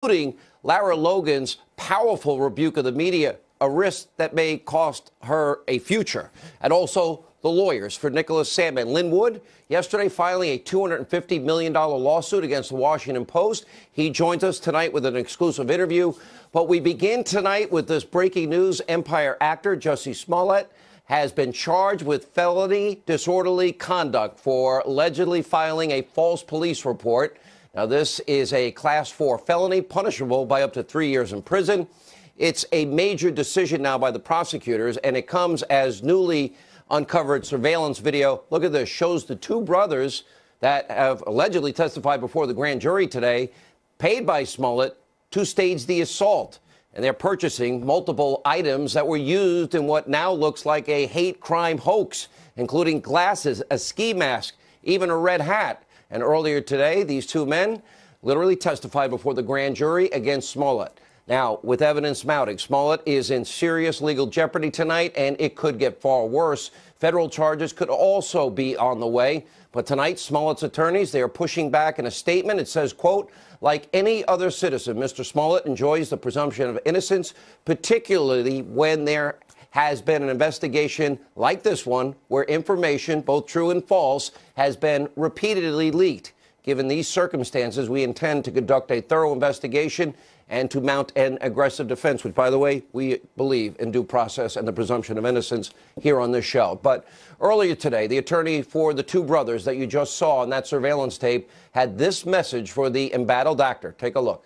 including Lara Logan's powerful rebuke of the media, a risk that may cost her a future, and also the lawyers for Nicholas Sandmann. Lin Wood, yesterday filing a $250 million lawsuit against the Washington Post. He joins us tonight with an exclusive interview. But we begin tonight with this breaking news. Empire actor Jussie Smollett has been charged with felony disorderly conduct for allegedly filing a false police report. Now, this is a Class 4 felony, punishable by up to 3 years in prison. It's a major decision now by the prosecutors, and it comes as newly uncovered surveillance video. Look at this. Shows the two brothers that have allegedly testified before the grand jury today, paid by Smollett to stage the assault. And they're purchasing multiple items that were used in what now looks like a hate crime hoax, including glasses, a ski mask, even a red hat. And earlier today, these two men literally testified before the grand jury against Smollett. Now, with evidence mounting, Smollett is in serious legal jeopardy tonight, and it could get far worse. Federal charges could also be on the way. But tonight, Smollett's attorneys, they are pushing back in a statement. It says, quote, like any other citizen, Mr. Smollett enjoys the presumption of innocence, particularly when there has been an investigation like this one, where information, both true and false, has been repeatedly leaked. Given these circumstances, we intend to conduct a thorough investigation and to mount an aggressive defense, which, by the way, we believe in due process and the presumption of innocence here on this show. But earlier today, the attorney for the two brothers that you just saw in that surveillance tape had this message for the embattled actor. Take a look.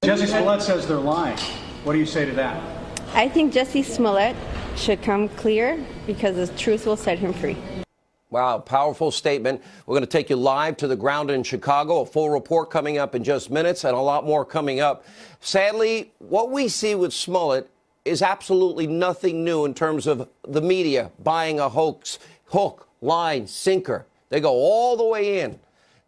Jussie Smollett says they're lying. What do you say to that? I think Jussie Smollett should come clear because the truth will set him free. Wow, powerful statement. We're going to take you live to the ground in Chicago. A full report coming up in just minutes and a lot more coming up. Sadly, what we see with Smollett is absolutely nothing new in terms of the media buying a hoax, hook, line, sinker. They go all the way in.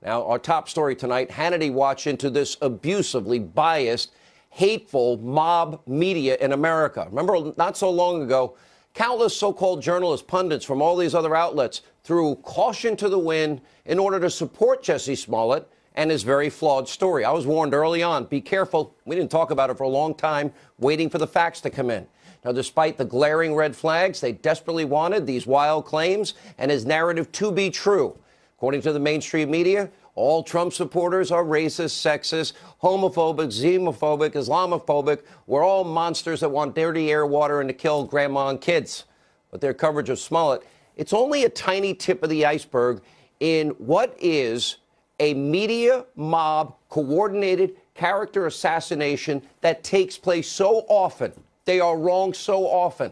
Now, our top story tonight, Hannity watched into this abusively biased, hateful mob media in America. Remember, not so long ago, countless so-called journalists, pundits from all these other outlets threw caution to the wind in order to support Jussie Smollett and his very flawed story. I was warned early on, be careful. We didn't talk about it for a long time, waiting for the facts to come in. Now, despite the glaring red flags, they desperately wanted these wild claims and his narrative to be true. According to the mainstream media, all Trump supporters are racist, sexist, homophobic, xenophobic, Islamophobic. We're all monsters that want dirty air, water, and to kill grandma and kids. But their coverage of Smollett, it's only a tiny tip of the iceberg in what is a media mob coordinated character assassination that takes place so often. They are wrong so often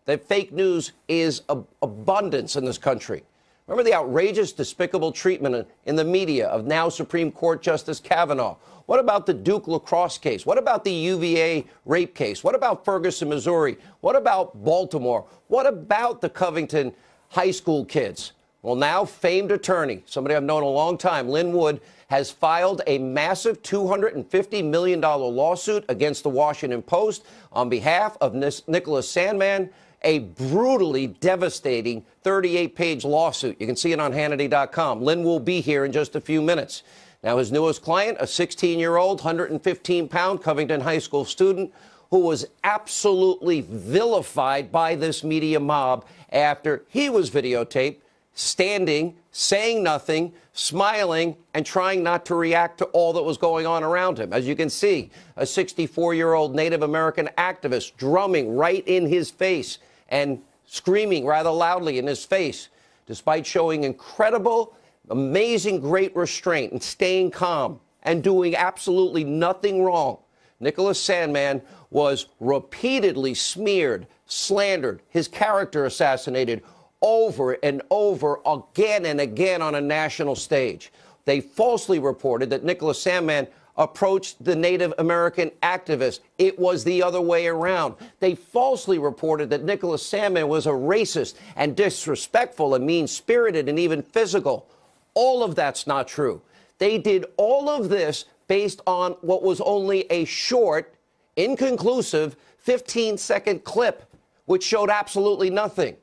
that fake news is abundance in this country. Remember the outrageous, despicable treatment in the media of now Supreme Court Justice Kavanaugh? What about the Duke lacrosse case? What about the UVA rape case? What about Ferguson, Missouri? What about Baltimore? What about the Covington high school kids? Well, now famed attorney, somebody I've known a long time, Lin Wood, has filed a massive $250 million lawsuit against the Washington Post on behalf of Nicholas Sandmann, a brutally devastating 38-page lawsuit. You can see it on Hannity.com. Lin will be here in just a few minutes. Now, his newest client, a 16-year-old, 115-pound Covington High School student who was absolutely vilified by this media mob after he was videotaped standing, saying nothing, smiling, and trying not to react to all that was going on around him. As you can see, a 64-year-old Native American activist drumming right in his face and screaming rather loudly in his face, despite showing incredible, amazing, great restraint and staying calm and doing absolutely nothing wrong. Nicholas Sandmann was repeatedly smeared, slandered, his character assassinated over and over again and again on a national stage. They falsely reported that Nicholas Sandmann approached the Native American activist. It was the other way around. They falsely reported that Nicholas Sandmann was a racist and disrespectful and mean-spirited and even physical. All of that's not true. They did all of this based on what was only a short, inconclusive 15-second clip, which showed absolutely nothing.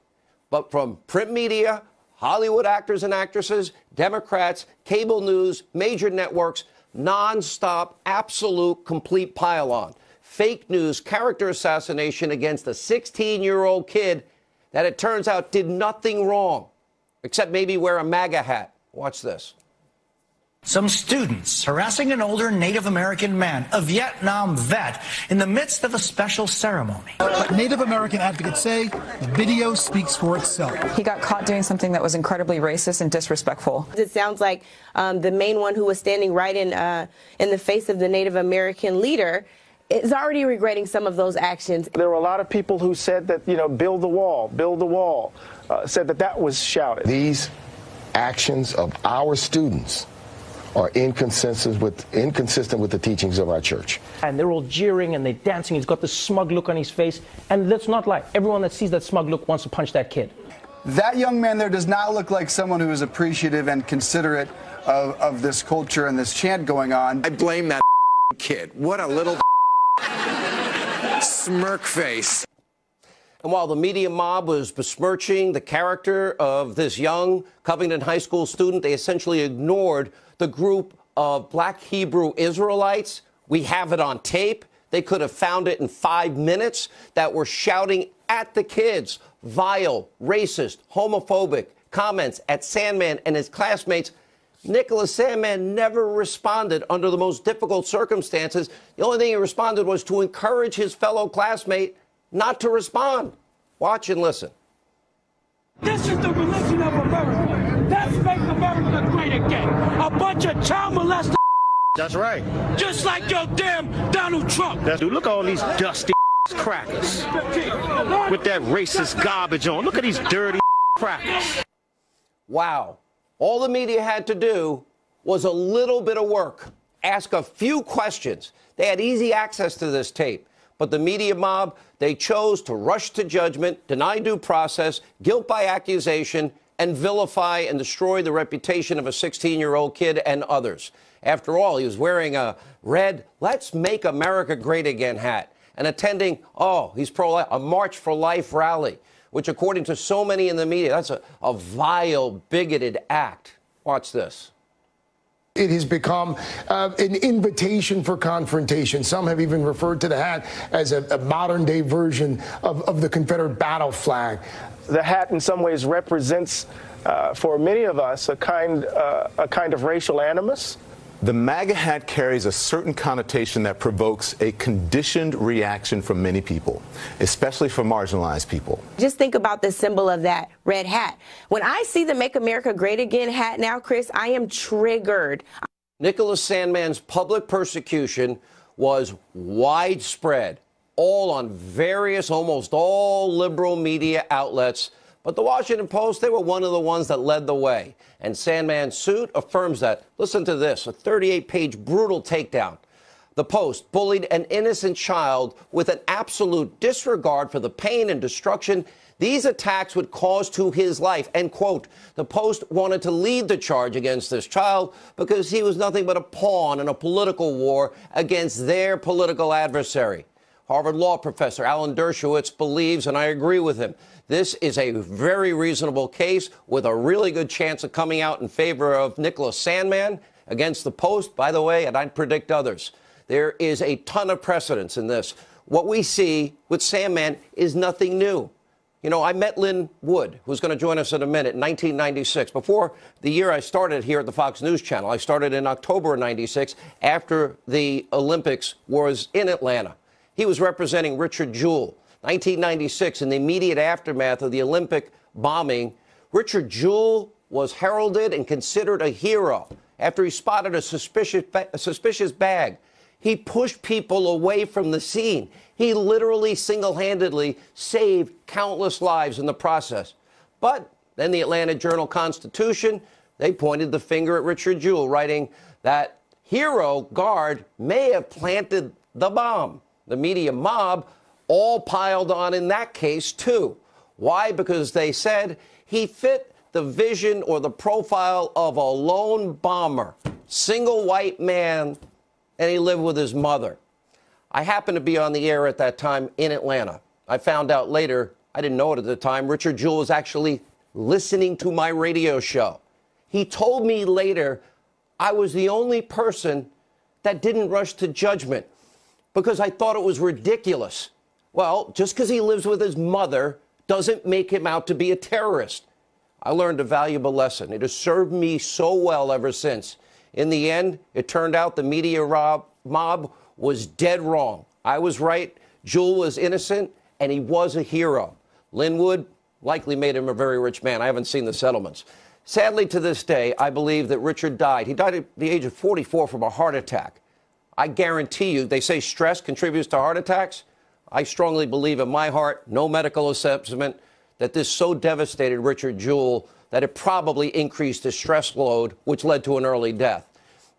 But from print media, Hollywood actors and actresses, Democrats, cable news, major networks, nonstop, absolute, complete pile-on. Fake news, character assassination against a 16-year-old kid that it turns out did nothing wrong, except maybe wear a MAGA hat. Watch this. Some students harassing an older Native American man, a Vietnam vet, in the midst of a special ceremony. But Native American advocates say the video speaks for itself. He got caught doing something that was incredibly racist and disrespectful. It sounds like the main one who was standing right in the face of the Native American leader is already regretting some of those actions. There were a lot of people who said that, build the wall, said that was shouted. These actions of our students are inconsistent with the teachings of our church. And they're all jeering and they're dancing. He's got this smug look on his face. And let's not lie, everyone that sees that smug look wants to punch that kid. That young man there does not look like someone who is appreciative and considerate of this culture and this chant going on. I blame that kid. What a little smirk face. And while the media mob was besmirching the character of this young Covington High School student, they essentially ignored the group of black Hebrew Israelites. We have it on tape. They could have found it in 5 minutes, that were shouting at the kids vile, racist, homophobic comments at Sandmann and his classmates. Nicholas Sandmann never responded under the most difficult circumstances. The only thing he responded was to encourage his fellow classmate not to respond. Watch and listen. This is the religion of America. Let's make America great again. A bunch of child molesters. That's right. Just like your damn Donald Trump. Dude, look at all these dusty crackers with that racist garbage on. Look at these dirty crackers. Wow. All the media had to do was a little bit of work. Ask a few questions. They had easy access to this tape. But the media mob, they chose to rush to judgment, deny due process, guilt by accusation, and vilify and destroy the reputation of a 16-year-old kid and others. After all, he was wearing a red "Let's Make America Great Again" hat and attending, he's pro-life, a March for Life rally, which, according to so many in the media, that's a vile, bigoted act. Watch this. It has become an invitation for confrontation. Some have even referred to the hat as a modern-day version of the Confederate battle flag. The hat in some ways represents, for many of us, a kind of racial animus. The MAGA hat carries a certain connotation that provokes a conditioned reaction from many people, especially for marginalized people. Just think about the symbol of that red hat. When I see the Make America Great Again hat now, Chris, I am triggered. Nicholas Sandmann's public persecution was widespread, all on various, almost all liberal media outlets. But the Washington Post, they were one of the ones that led the way. And Sandmann's suit affirms that. Listen to this, a 38-page brutal takedown. The Post bullied an innocent child with an absolute disregard for the pain and destruction these attacks would cause to his life. And, quote, the Post wanted to lead the charge against this child because he was nothing but a pawn in a political war against their political adversary. Harvard law professor Alan Dershowitz believes, and I agree with him, this is a very reasonable case with a really good chance of coming out in favor of Nicholas Sandmann against the Post, by the way, and I'd predict others. There is a ton of precedence in this. What we see with Sandmann is nothing new. You know, I met Lynn Wood, who's going to join us in a minute, in 1996. Before the year I started here at the Fox News Channel, I started in October of 96 after the Olympics was in Atlanta. He was representing Richard Jewell. 1996, in the immediate aftermath of the Olympic bombing, Richard Jewell was heralded and considered a hero after he spotted a suspicious bag. He pushed people away from the scene. He literally single-handedly saved countless lives in the process. But then the Atlanta Journal-Constitution, they pointed the finger at Richard Jewell, writing that hero guard may have planted the bomb. The media mob all piled on in that case, too. Why? Because they said he fit the vision or the profile of a lone bomber, single white man, and he lived with his mother. I happened to be on the air at that time in Atlanta. I found out later, I didn't know it at the time, Richard Jewell was actually listening to my radio show. He told me later I was the only person that didn't rush to judgment because I thought it was ridiculous. Well, just because he lives with his mother doesn't make him out to be a terrorist. I learned a valuable lesson. It has served me so well ever since. In the end, it turned out the media mob was dead wrong. I was right. Jewel was innocent, and he was a hero. Linwood likely made him a very rich man. I haven't seen the settlements. Sadly, to this day, I believe that Richard died. He died at the age of 44 from a heart attack. I guarantee you, they say stress contributes to heart attacks. I strongly believe in my heart, no medical assessment, that this so devastated Richard Jewell that it probably increased his stress load, which led to an early death.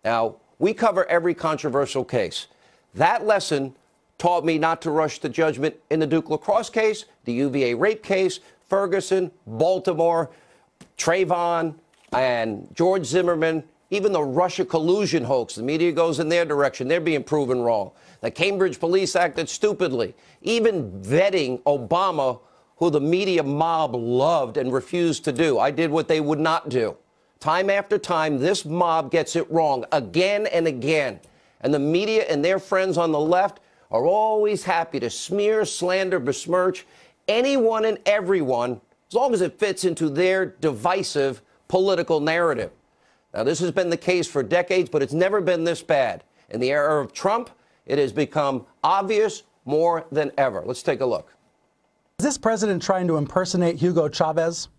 Now, we cover every controversial case. That lesson taught me not to rush to judgment in the Duke lacrosse case, the UVA rape case, Ferguson, Baltimore, Trayvon, and George Zimmerman, even the Russia collusion hoax. The media goes in their direction. They're being proven wrong. The Cambridge police acted stupidly. Even vetting Obama, who the media mob loved and refused to do. I did what they would not do. Time after time, this mob gets it wrong again and again. And the media and their friends on the left are always happy to smear, slander, besmirch anyone and everyone as long as it fits into their divisive political narrative. Now, this has been the case for decades, but it's never been this bad. In the era of Trump, it has become obvious more than ever. Let's take a look. Is this president trying to impersonate Hugo Chavez,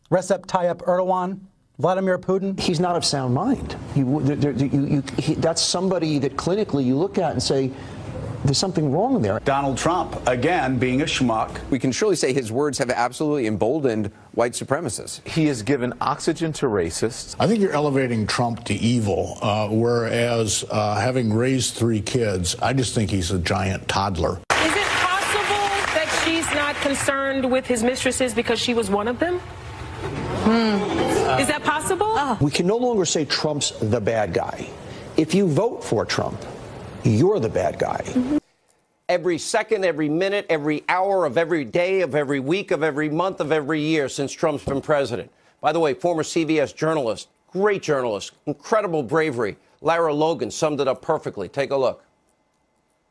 Recep Tayyip Erdogan, Vladimir Putin? He's not of sound mind. That's somebody that clinically you look at and say, there's something wrong there. Donald Trump, again, being a schmuck. We can surely say his words have absolutely emboldened white supremacists. He has given oxygen to racists. I think you're elevating Trump to evil, whereas having raised 3 kids, I just think he's a giant toddler. Is it possible that she's not concerned with his mistresses because she was one of them? Is that possible? We can no longer say Trump's the bad guy. If you vote for Trump, you're the bad guy. Every second, every minute, every hour of every day, of every week, of every month, of every year since Trump's been president. By the way, former CBS journalist, great journalist, incredible bravery, Lara Logan summed it up perfectly. Take a look.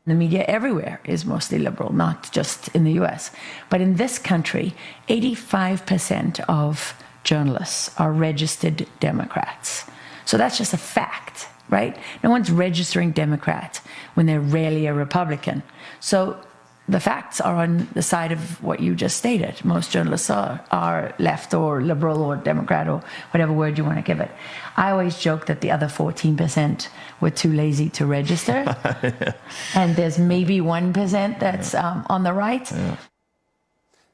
The media everywhere is mostly liberal, not just in the U.S. But in this country, 85% of journalists are registered Democrats. So that's just a fact, right? No one's registering Democrat when they're rarely a Republican. So the facts are on the side of what you just stated. Most journalists are left or liberal or Democrat or whatever word you want to give it. I always joke that the other 14% were too lazy to register. And there's maybe 1% that's on the right. Yeah.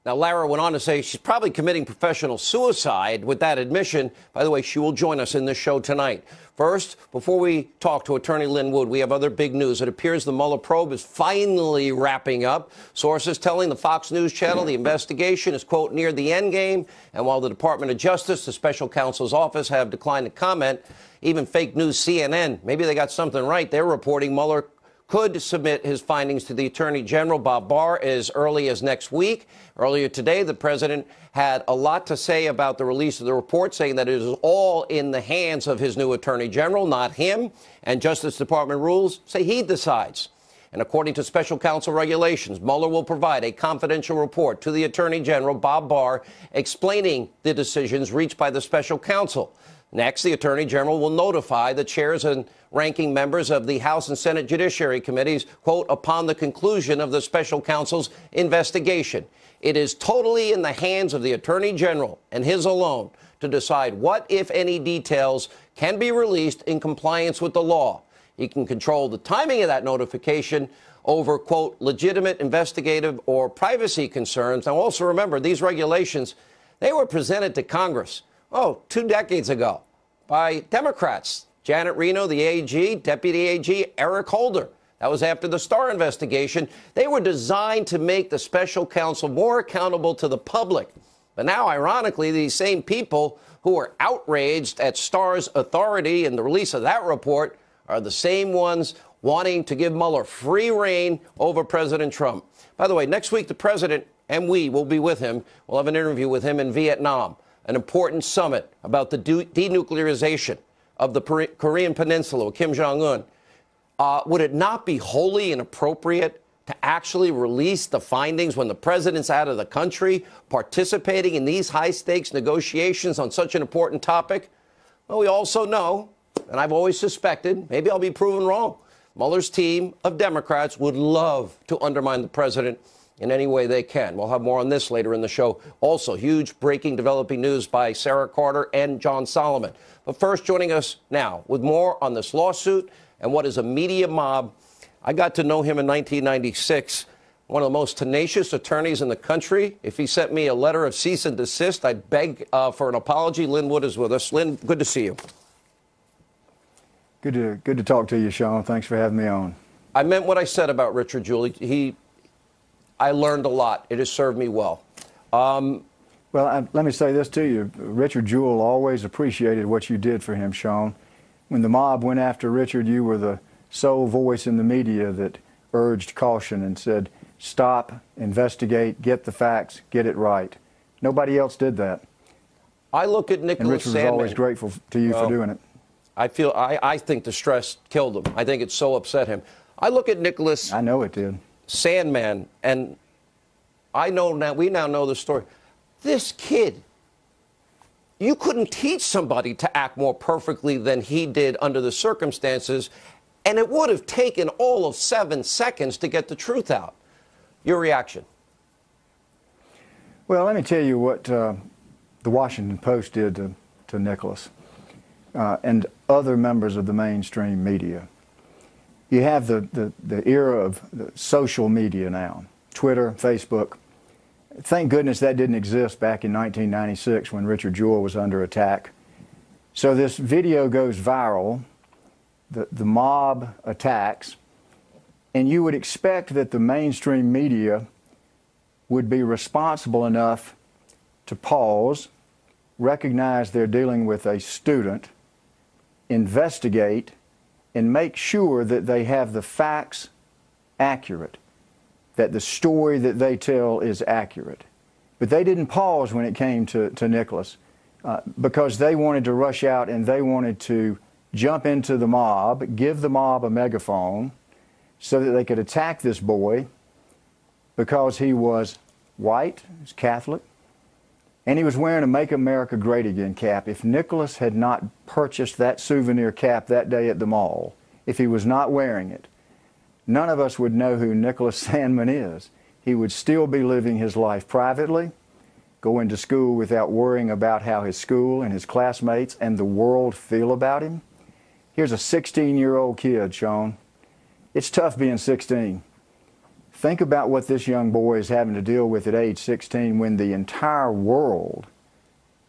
Now, Lara went on to say she's probably committing professional suicide with that admission. By the way, she will join us in this show tonight. First, before we talk to Attorney Linwood, we have other big news. It appears the Mueller probe is finally wrapping up. Sources telling the Fox News channel the investigation is, quote, near the end game. And while the Department of Justice, the special counsel's office, have declined to comment, even fake news CNN, maybe they got something right. They're reporting Mueller could submit his findings to the Attorney General, Bob Barr, as early as next week. Earlier today, the president had a lot to say about the release of the report, saying that it is all in the hands of his new Attorney General, not him. And Justice Department rules say he decides. And according to special counsel regulations, Mueller will provide a confidential report to the Attorney General, Bob Barr, explaining the decisions reached by the special counsel. Next, the Attorney General will notify the chairs and ranking members of the House and Senate Judiciary Committees, quote, upon the conclusion of the special counsel's investigation. It is totally in the hands of the Attorney General and his alone to decide what, if any, details can be released in compliance with the law. He can control the timing of that notification over, quote, legitimate investigative or privacy concerns. Now, also remember, these regulations, they were presented to Congress 2 decades ago by Democrats. Janet Reno, the AG, Deputy AG Eric Holder. That was after the Starr investigation. They were designed to make the special counsel more accountable to the public. But now, ironically, these same people who are outraged at Starr's authority and the release of that report are the same ones wanting to give Mueller free rein over President Trump. By the way, next week, the president and we will be with him. We'll have an interview with him in Vietnam, an important summit about the denuclearization of the Korean Peninsula with Kim Jong-un. Would it not be wholly inappropriate to actually release the findings when the president's out of the country participating in these high-stakes negotiations on such an important topic? Well, we also know, and I've always suspected, maybe I'll be proven wrong, Mueller's team of Democrats would love to undermine the president in any way they can. We'll have more on this later in the show. Also, huge breaking, developing news by Sarah Carter and John Solomon. But first, joining us now with more on this lawsuit and what is a media mob. I got to know him in 1996, one of the most tenacious attorneys in the country. If he sent me a letter of cease and desist, I'd beg for an apology. Lynn Wood is with us. Lynn, good to see you. Good to talk to you, Sean. Thanks for having me on. I meant what I said about Richard Jewell. I learned a lot. It has served me well. Well, let me say this to you. Richard Jewell always appreciated what you did for him, Sean. When the mob went after Richard, you were the sole voice in the media that urged caution and said, stop, investigate, get the facts, get it right. Nobody else did that. I look at Nicholas and Richard Sandmann. was always grateful to you for doing it. I think the stress killed him. I think it so upset him. I look at Nicholas. I know it did. Sandmann, and I know now, we now know the story. This kid, you couldn't teach somebody to act more perfectly than he did under the circumstances, and it would have taken all of 7 seconds to get the truth out. Your reaction? Well, let me tell you what the Washington Post did to Nicholas and other members of the mainstream media. You have the era of the social media now, Twitter, Facebook. Thank goodness that didn't exist back in 1996 when Richard Jewell was under attack. So this video goes viral, the mob attacks, and you would expect that the mainstream media would be responsible enough to pause, recognize they're dealing with a student, investigate, and make sure that they have the facts accurate, that the story that they tell is accurate. But they didn't pause when it came to Nicholas because they wanted to rush out and they wanted to jump into the mob, give the mob a megaphone so that they could attack this boy because he was white, he was Catholic, and he was wearing a Make America Great Again cap. If Nicholas had not purchased that souvenir cap that day at the mall, if he was not wearing it, none of us would know who Nicholas Sandmann is. He would still be living his life privately, going to school without worrying about how his school and his classmates and the world feel about him. Here's a 16-year-old kid, Sean. It's tough being 16. Think about what this young boy is having to deal with at age 16 when the entire world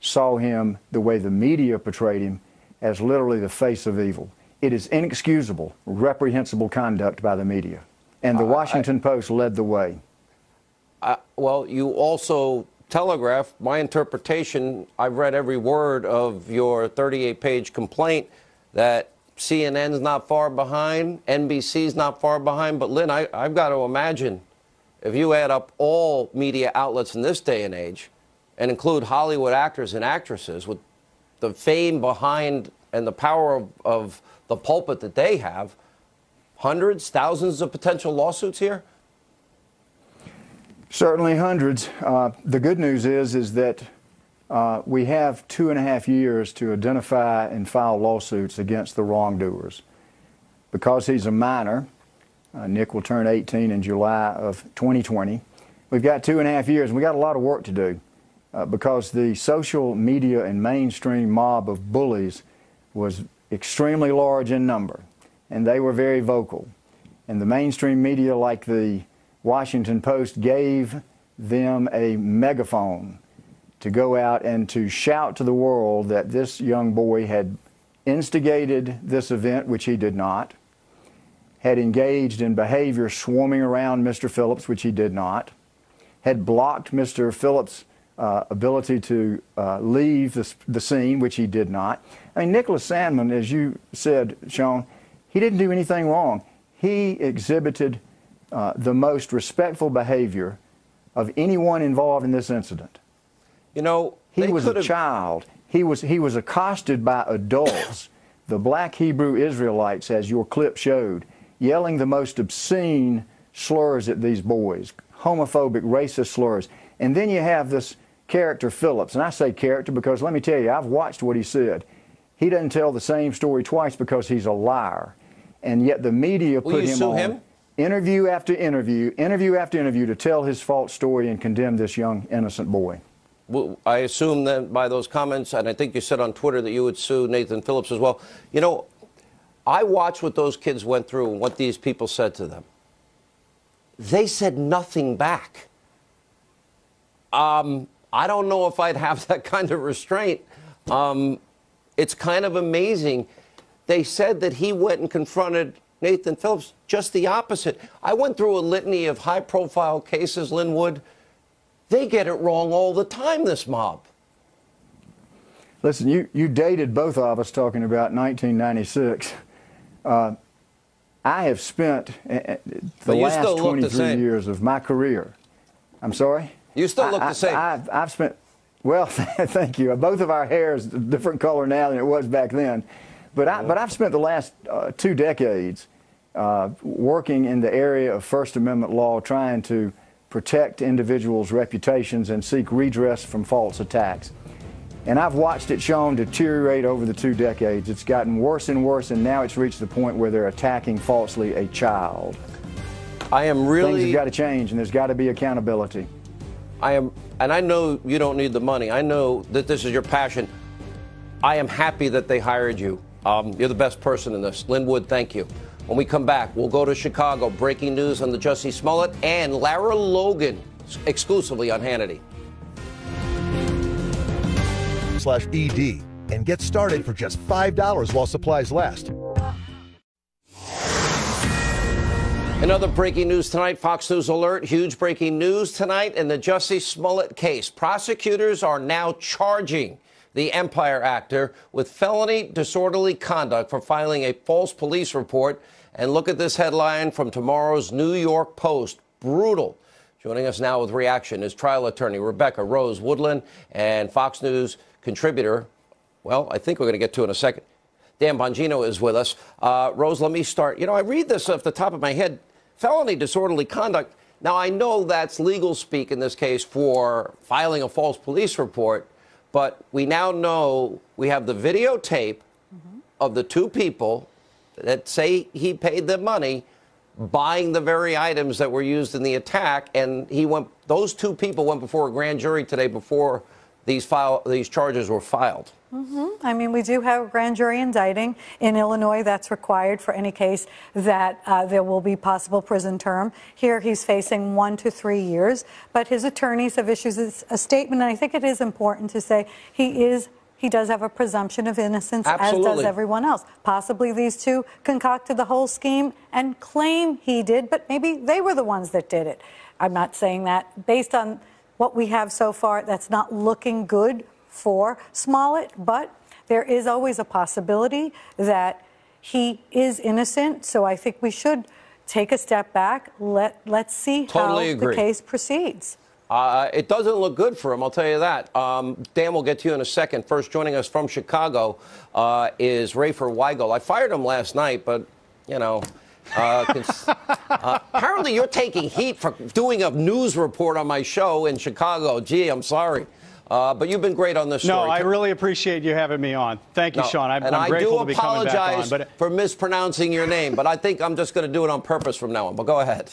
saw him the way the media portrayed him as literally the face of evil. It is inexcusable, reprehensible conduct by the media. And the Washington Post led the way. Well, you also telegraphed my interpretation. I've read every word of your 38-page complaint that CNN's not far behind, NBC's not far behind. But, Lynn, I've got to imagine if you add up all media outlets in this day and age and include Hollywood actors and actresses with the fame behind and the power of the pulpit that they have, hundreds, thousands of potential lawsuits here? Certainly hundreds. The good news is that we have 2.5 years to identify and file lawsuits against the wrongdoers. Because he's a minor, Nick will turn 18 in July of 2020. We've got 2.5 years, and we got a lot of work to do because the social media and mainstream mob of bullies was extremely large in number, and they were very vocal. And the mainstream media, like the Washington Post, gave them a megaphone to go out and to shout to the world that this young boy had instigated this event, which he did not, had engaged in behavior swarming around Mr. Phillips, which he did not, had blocked Mr. Phillips' ability to leave the scene, which he did not. I mean, Nicholas Sandmann, as you said, Sean, he didn't do anything wrong. He exhibited the most respectful behavior of anyone involved in this incident. You know, he was a child. He was accosted by adults. The black Hebrew Israelites, as your clip showed, yelling the most obscene slurs at these boys, homophobic, racist slurs. And then you have this character Phillips, and I say character because let me tell you, I've watched what he said. He doesn't tell the same story twice because he's a liar. And yet the media put him on interview after interview to tell his false story and condemn this young, innocent boy. Well, I assume that by those comments, and I think you said on Twitter that you would sue Nathan Phillips as well. You know, I watched what those kids went through and what these people said to them. They said nothing back. I don't know if I'd have that kind of restraint. It's kind of amazing. They said that he went and confronted Nathan Phillips, just the opposite. I went through a litany of high-profile cases, Linwood. They get it wrong all the time, this mob. Listen, you dated both of us talking about 1996. I have spent the last 23 years of my career. I'm sorry? You still look the same. I've spent, well, thank you. Both of our hair is a different color now than it was back then. But I've spent the last 2 decades working in the area of First Amendment law, trying to protect individuals' reputations and seek redress from false attacks. And I've watched it, Sean, deteriorate over the 2 decades. It's gotten worse and worse, and now it's reached the point where they're attacking falsely a child. I am really... Things have got to change, and there's got to be accountability. And I know you don't need the money. I know that this is your passion. I am happy that they hired you. You're the best person in this. Linwood, thank you. When we come back, we'll go to Chicago. Breaking news on the Jussie Smollett and Lara Logan, exclusively on Hannity. /ED and get started for just $5 while supplies last. Another breaking news tonight, Fox News alert, huge breaking news tonight in the Jussie Smollett case. Prosecutors are now charging the Empire actor with felony disorderly conduct for filing a false police report. And look at this headline from tomorrow's New York Post. Brutal. Joining us now with reaction is trial attorney Rebecca Rose Woodland and Fox News contributor, well, I think we're going to get to in a second, Dan Bongino is with us. Rose, let me start. You know, I read this off the top of my head. Felony disorderly conduct. Now, I know that's legal speak in this case for filing a false police report, but we now know we have the videotape of the 2 people that say he paid them money buying the very items that were used in the attack, and those 2 people went before a grand jury today before these charges were filed. I mean, we do have a grand jury indicting. In Illinois, that's required for any case that there will be possible prison term. Here, he's facing 1 to 3 years, but his attorneys have issued a statement, and I think it is important to say he does have a presumption of innocence, Absolutely. as does everyone else. Possibly these 2 concocted the whole scheme and claim he did, but maybe they were the ones that did it. I'm not saying that. Based on what we have so far, that's not looking good for Smollett, but there is always a possibility that he is innocent. So I think we should take a step back. Let's see how the case proceeds. It doesn't look good for him, I'll tell you that. Dan, we'll get to you in a second. First, joining us from Chicago is Rafer Weigel. I fired him last night, but, you know, apparently you're taking heat for doing a news report on my show in Chicago. Gee, I'm sorry. But you've been great on this story. No, I really appreciate you having me on. Thank you, Sean. I'm grateful to be coming back on. I do apologize for mispronouncing your name, but I think I'm just going to do it on purpose from now on. But go ahead.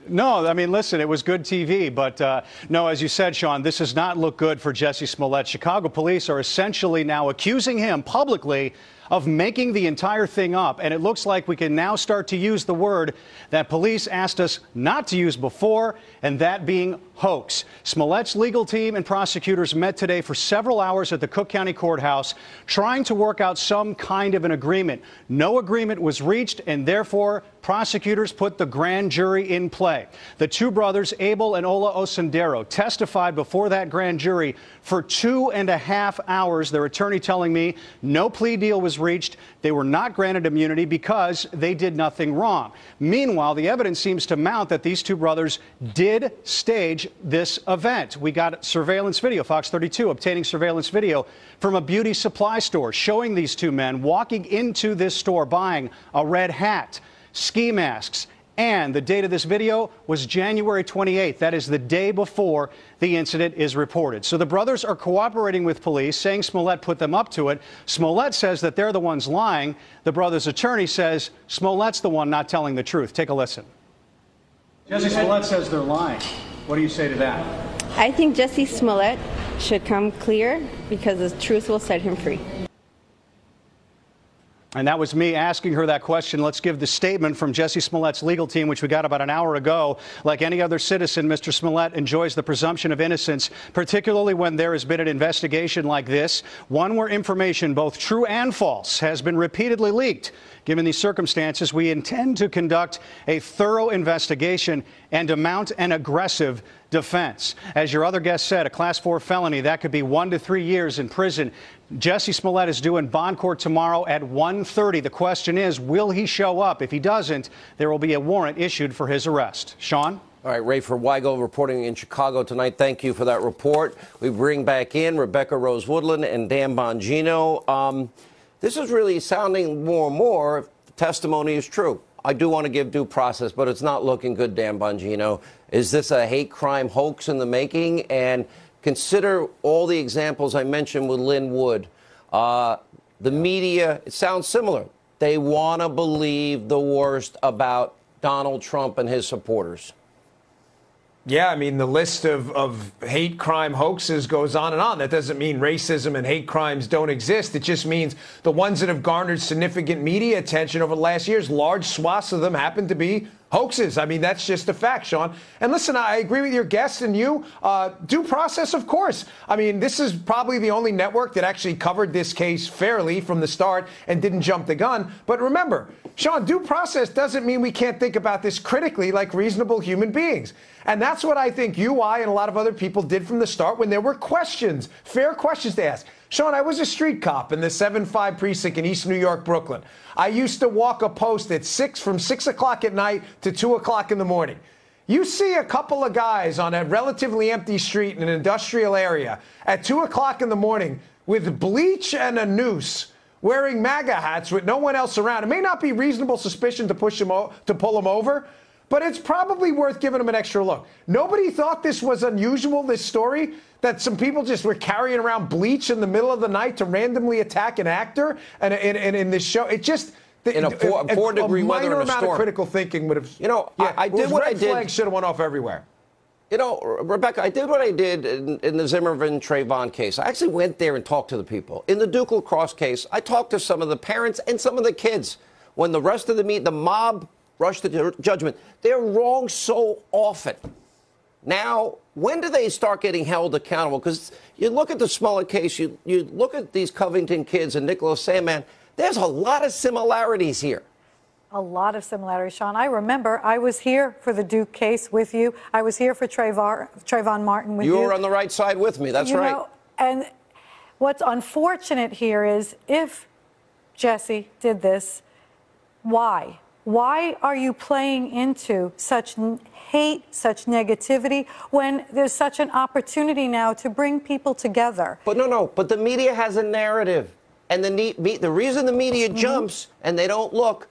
No, I mean, listen, it was good TV. But no, as you said, Sean, this does not look good for Jussie Smollett. Chicago police are essentially now accusing him publicly of making the entire thing up. And it looks like we can now start to use the word that police asked us not to use before, and that being hoax. Smollett's legal team and prosecutors met today for several hours at the Cook County Courthouse trying to work out some kind of an agreement. No agreement was reached, and therefore prosecutors put the grand jury in play. The 2 brothers, Abel and Ola Osendero, testified before that grand jury for 2.5 hours. Their attorney telling me no plea deal was reached. They were not granted immunity because they did nothing wrong. Meanwhile, the evidence seems to mount that these 2 brothers did stage this event. We got surveillance video, Fox 32 obtaining surveillance video from a beauty supply store showing these 2 men walking into this store buying a red hat. ski masks. And the date of this video was January 28th. That is the day before the incident is reported. So the brothers are cooperating with police, saying Smollett put them up to it. Smollett says that they're the ones lying. The brothers' attorney says Smollett's the one not telling the truth. Take a listen. Jesse Smollett says they're lying. What do you say to that? I think Jesse Smollett should come clear because the truth will set him free. And that was me asking her that question. Let's give the statement from Jesse Smollett's legal team, which we got about an hour ago. Like any other citizen, Mr. Smollett enjoys the presumption of innocence, particularly when there has been an investigation like this, one where information, both true and false, has been repeatedly leaked. Given these circumstances, we intend to conduct a thorough investigation and to mount an aggressive defense. As your other guest said, a Class 4 felony, that could be 1 to 3 years in prison. Jesse Smollett is due in bond court tomorrow at 1:30. The question is, will he show up? If he doesn't, there will be a warrant issued for his arrest. Sean? All right, Rafer Weigel reporting in Chicago tonight. Thank you for that report. We bring back in Rebecca Rose Woodland and Dan Bongino. This is really sounding more and more if the testimony is true. I do want to give due process, but it's not looking good, Dan Bongino. Is this a hate crime hoax in the making? And consider all the examples I mentioned with Lynn Wood. The media, it sounds similar. They want to believe the worst about Donald Trump and his supporters. Yeah, I mean, the list of hate crime hoaxes goes on and on. That doesn't mean racism and hate crimes don't exist. It just means the ones that have garnered significant media attention over the last years, large swaths of them happen to be hoaxes. I mean, that's just a fact, Sean. And listen, I agree with your guest and you. Due process, of course. I mean, this is probably the only network that actually covered this case fairly from the start and didn't jump the gun. But remember, Sean, due process doesn't mean we can't think about this critically like reasonable human beings. And that's what I think you, I, and a lot of other people did from the start when there were questions, fair questions to ask. Sean, I was a street cop in the 7-5 precinct in East New York, Brooklyn. I used to walk a post at from 6 o'clock at night to 2 o'clock in the morning. You see a couple of guys on a relatively empty street in an industrial area at 2 o'clock in the morning with bleach and a noose, wearing MAGA hats with no one else around. It may not be reasonable suspicion to pull them over, but it's probably worth giving them an extra look. Nobody thought this was unusual, this story, that some people just were carrying around bleach in the middle of the night to randomly attack an actor and in this show. It just... In a 4-degree weather in a storm. A minor amount of critical thinking would have... You know, yeah, I did what I did. Red flags should have went off everywhere. You know, Rebecca, I did what I did in the Zimmerman-Trayvon case. I actually went there and talked to the people. In the Duke Lacrosse case, I talked to some of the parents and some of the kids. When the rest of the mob rushed to judgment, they're wrong so often. Now, when do they start getting held accountable? Because you look at the Smollett case, you look at these Covington kids and Nicholas Sandmann, there's a lot of similarities here. A lot of similarities, Sean. I remember I was here for the Duke case with you. I was here for Trayvon Martin with you. You were on the right side with me. That's right. And what's unfortunate here is if Jesse did this, why? Why are you playing into such hate, such negativity, when there's such an opportunity now to bring people together? But but the media has a narrative. And the reason the media jumps and they don't look,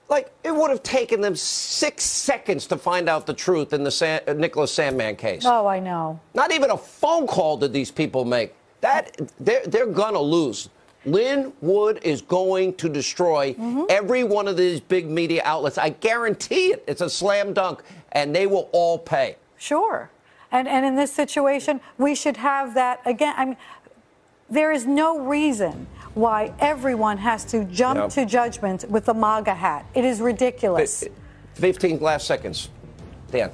like, it would have taken them 6 seconds to find out the truth in the Nicholas Sandmann case. Oh, I know. Not even a phone call did these people make. They're going to lose. Lynn Wood is going to destroy every one of these big media outlets. I guarantee it. It's a slam dunk, and they will all pay. Sure. And in this situation, we should have that again. I mean, there is no reason why everyone has to jump to judgment with the MAGA hat. It is ridiculous. 15 last seconds. Dan.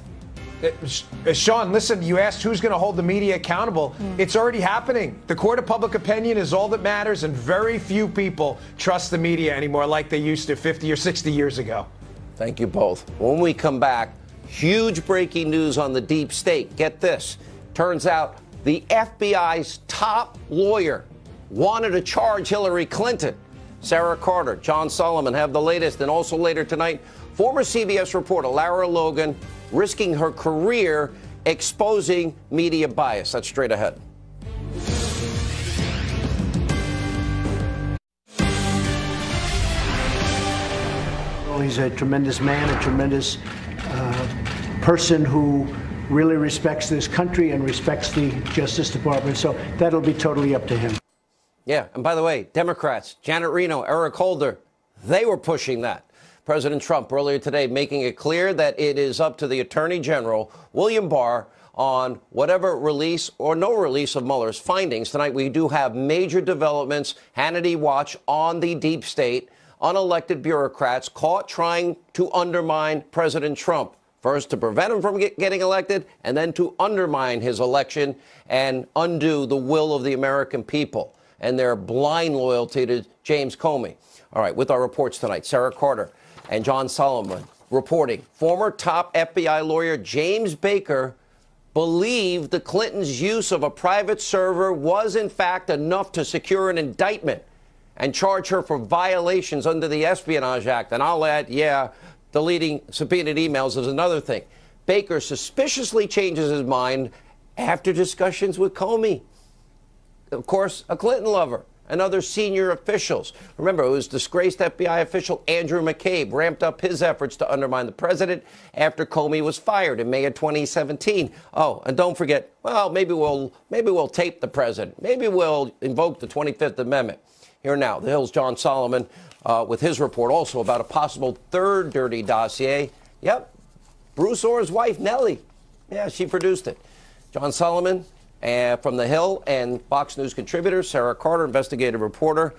Sean, listen, you asked who's going to hold the media accountable. It's already happening. The court of public opinion is all that matters, and very few people trust the media anymore like they used to 50 or 60 years ago. Thank you both. When we come back, huge breaking news on the deep state. Get this. Turns out the FBI's top lawyer wanted to charge Hillary Clinton. Sarah Carter, John Solomon have the latest. And also later tonight, former CBS reporter Lara Logan risking her career exposing media bias. That's straight ahead. know he's a tremendous man, a tremendous person who really respects this country and respects the Justice Department. So that'll be totally up to him. Yeah, and by the way, Democrats, Janet Reno, Eric Holder, they were pushing that. President Trump earlier today making it clear that it is up to the Attorney General, William Barr, on whatever release or no release of Mueller's findings. Tonight, we do have major developments. Hannity watch on the deep state, unelected bureaucrats caught trying to undermine President Trump. First, to prevent him from getting elected, and then to undermine his election and undo the will of the American people and their blind loyalty to James Comey. All right, with our reports tonight, Sarah Carter and John Solomon reporting. Former top FBI lawyer James Baker believed the Clintons' use of a private server was, in fact, enough to secure an indictment and charge her for violations under the Espionage Act. And I'll add, yeah, deleting subpoenaed emails is another thing. Baker suspiciously changes his mind after discussions with Comey. Of course, a Clinton lover and other senior officials. Remember, it was disgraced FBI official Andrew McCabe ramped up his efforts to undermine the president after Comey was fired in May of 2017. Oh, and don't forget, well, maybe we'll tape the president. Maybe we'll invoke the 25th Amendment. Here now, the Hill's John Solomon with his report also about a possible third dirty dossier. Yep, Bruce Orr's wife, Nellie. Yeah, she produced it. John Solomon from The Hill and Fox News contributor, Sarah Carter, investigative reporter.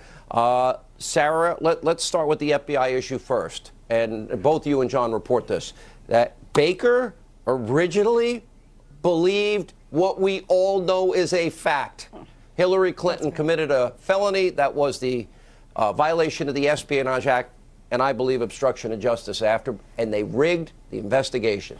Sarah, let's start with the FBI issue first. And both you and John report this, that Baker originally believed what we all know is a fact. Hillary Clinton committed a felony that was the violation of the Espionage Act, and I believe obstruction of justice after, and they rigged the investigation.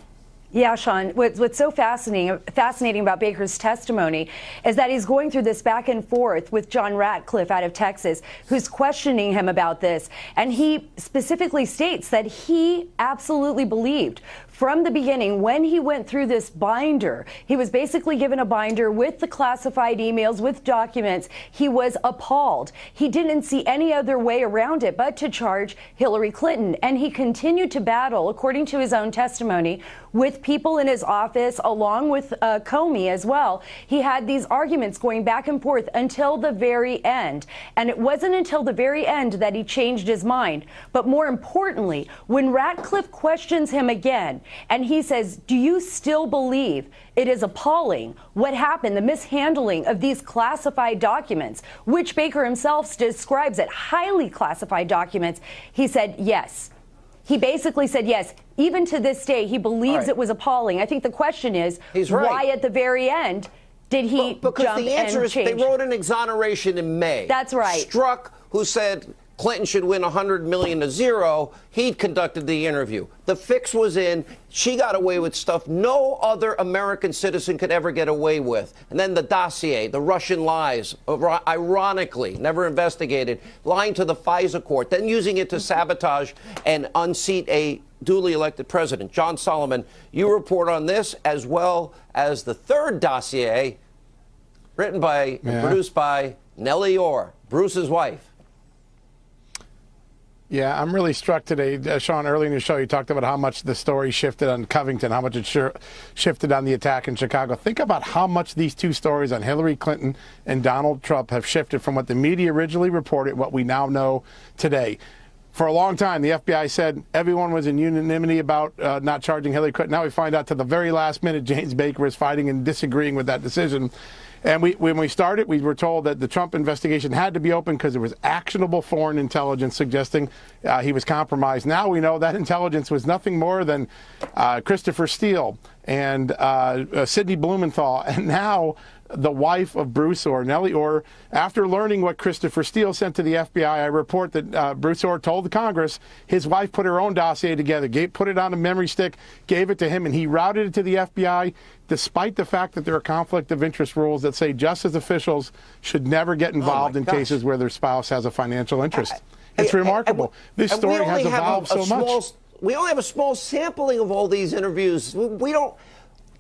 Yeah, Sean, what's so fascinating about Baker's testimony is that he's going through this back and forth with John Ratcliffe out of Texas, who's questioning him about this. And he specifically states that he absolutely believed from the beginning, when he went through this binder, he was basically given a binder with the classified emails, with documents. He was appalled. He didn't see any other way around it but to charge Hillary Clinton. And he continued to battle, according to his own testimony, with people in his office, along with Comey as well. He had these arguments going back and forth until the very end. And it wasn't until the very end that he changed his mind. But more importantly, when Ratcliffe questions him again, and he says, do you still believe it is appalling what happened, the mishandling of these classified documents, which Baker himself describes as highly classified documents? He said, yes. He basically said, yes, even to this day, he believes it was appalling. I think the question is, why at the very end did he because the answer is they wrote an exoneration in May. That's right. Strzok, who said Clinton should win $100 million to zero, he conducted the interview. The fix was in. She got away with stuff no other American citizen could ever get away with. And then the dossier, the Russian lies, ironically, never investigated, lying to the FISA court, then using it to sabotage and unseat a duly elected president. John Solomon, you report on this as well as the third dossier written by and produced by Nellie Orr, Bruce's wife. Yeah, I'm really struck today. Sean, early in the show, you talked about how much the story shifted on Covington, how much it shifted on the attack in Chicago. Think about how much these two stories on Hillary Clinton and Donald Trump have shifted from what the media originally reported, what we now know today. For a long time, the FBI said everyone was in unanimity about not charging Hillary Clinton. Now we find out to the very last minute James Baker is fighting and disagreeing with that decision. And when we started, we were told that the Trump investigation had to be open because there was actionable foreign intelligence suggesting he was compromised. Now we know that intelligence was nothing more than Christopher Steele and Sidney Blumenthal, and now the wife of Bruce Orr, Nellie Orr. After learning what Christopher Steele sent to the FBI, I report that Bruce Orr told the Congress his wife put her own dossier together, put it on a memory stick, gave it to him, and he routed it to the FBI, despite the fact that there are conflict of interest rules that say justice officials should never get involved in cases where their spouse has a financial interest. It's remarkable. This story has evolved so much. We only have a small sampling of all these interviews. We don't.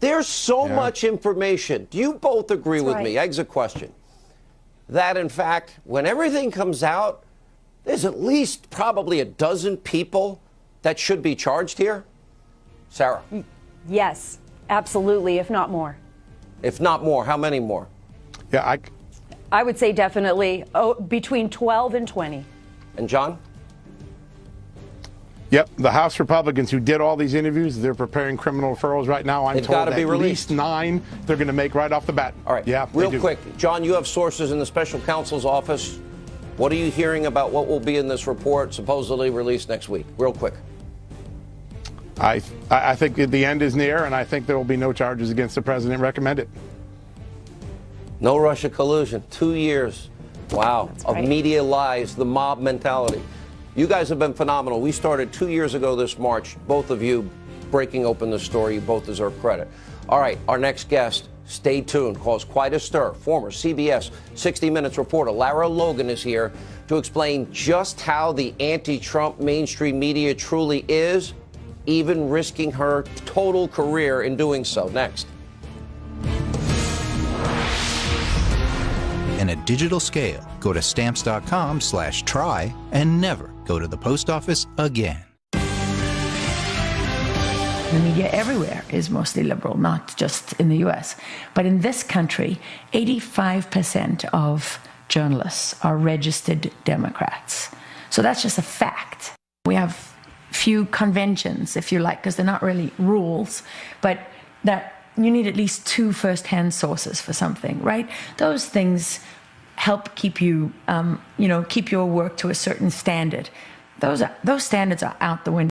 There's so much information. Do you both agree with me? Exit question. That, in fact, when everything comes out, there's at least probably a dozen people that should be charged here? Sarah? Yes, absolutely, if not more. If not more, how many more? Yeah, I would say definitely between 12 and 20. And John? Yep, the House Republicans who did all these interviews, they're preparing criminal referrals right now. I'm told gotta be at released. least 9 they're going to make right off the bat. All right. Yeah, real quick, John, you have sources in the special counsel's office. What are you hearing about what will be in this report supposedly released next week? Real quick. I think the end is near, and I think there will be no charges against the president recommended. No Russia collusion. 2 years. Wow. Of media lies, the mob mentality. You guys have been phenomenal. We started 2 years ago this March, both of you breaking open the story. You both deserve credit. All right, our next guest, stay tuned, caused quite a stir. Former CBS 60 Minutes reporter Lara Logan is here to explain just how the anti-Trump mainstream media truly is, even risking her total career in doing so. Next. In a digital scale, go to stamps.com/try and never go to the post office again. The media everywhere is mostly liberal, not just in the US. But in this country, 85% of journalists are registered Democrats. So that's just a fact. We have few conventions, if you like, because they're not really rules, but that you need at least 2 first-hand sources for something, right? Those things help keep you, keep your work to a certain standard. Those standards are out the window.